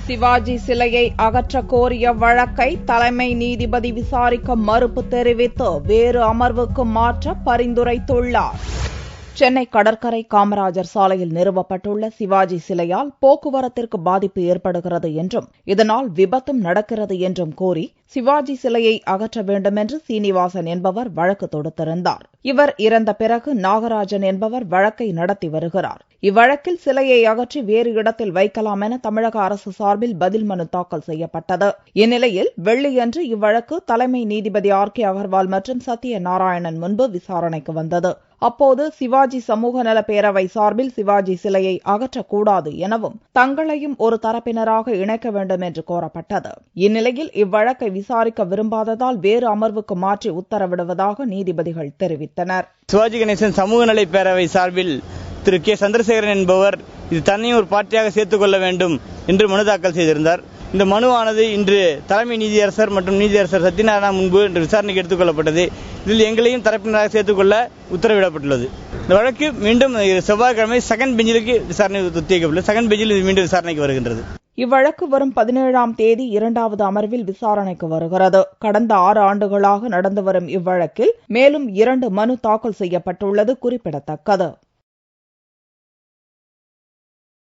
சிவாஜி சிலையை அகற்ற கோரிய வழக்கை தலைமை நீதிபதி விசாரிக்க மறுப்பு தெரிவித்து வேறு அமர்வுக்கு மாற்ற பரிந்துரைத்துள்ளார். சென்னை கடற்கரை காமராஜர் சாலையில் நிறுவப்பட்டுள்ள சிவாஜி சிலையால் போக்குவரத்திற்கு பாதிப்பு ஏற்படுகிறது என்றும் இதனால் விபத்தும் நடக்கிறது என்றும் கூறி சிவாஜி சிலையை அகற்ற வேண்டும் என்று சீனிவாசன் என்பவர் வழக்கு தொடுத்திருந்தார். இவர் இறந்த பிறகு நாகராஜன் என்பவர் வழக்கை நடத்தி வருகிறார். இவ்வழக்கில் சிலையை அகற்றி வேறு இடத்தில் வைக்கலாம் என தமிழக அரசு சார்பில் பதில் மனு தாக்கல் செய்யப்பட்டது. இந்நிலையில் வெள்ளியன்று இவ்வழக்கு தலைமை நீதிபதி R.K. அகர்வால் மற்றும் சத்யநாராயணன் முன்பு விசாரணைக்கு வந்தது. அப்போது சிவாஜி சமூக நல பேரவை சார்பில் சிவாஜி சிலையை அகற்றக்கூடாது எனவும் தங்களையும் ஒரு தரப்பினராக இணைக்க வேண்டும் என்று கோரப்பட்டது. இந்நிலையில் இவ்வழக்கை விசாரிக்க விரும்பாததால் வேறு அமர்வுக்கு மாற்றி உத்தரவிடுவதாக நீதிபதிகள் தெரிவித்தனர். சிவாஜி கணேசன் சமூக நல பேரவை சார்பில் திரு K. சந்திரசேகரன் என்பவர் இது தன்னையும் ஒரு பார்ட்டியாக சேர்த்துக் கொள்ள வேண்டும் என்று மனு தாக்கல் செய்திருந்தார். இந்த மனுவானது இன்று தலைமை நீதியரசர் மற்றும் நீதியரசர் சத்யநாராயணன் முன்பு இன்று விசாரணைக்கு எடுத்துக் கொள்ளப்பட்டது. இதில் எங்களையும் தரப்பினராக சேர்த்துக் கொள்ள உத்தரவிடப்பட்டுள்ளது. இந்த வழக்கு மீண்டும் செவ்வாய்க்கிழமை செகண்ட் பெஞ்சிலுக்கு விசாரணை ஒத்திவைக்கப்பட்டுள்ளது. செகண்ட் பெஞ்சில் மீண்டும் விசாரணைக்கு வருகின்றது. இவ்வழக்கு வரும் 17ஆம் தேதி 2வது அமர்வில் விசாரணைக்கு வருகிறது. கடந்த 6 ஆண்டுகளாக நடந்து வரும் இவ்வழக்கில் மேலும் 2 மனு தாக்கல் செய்யப்பட்டுள்ளது குறிப்பிடத்தக்கது.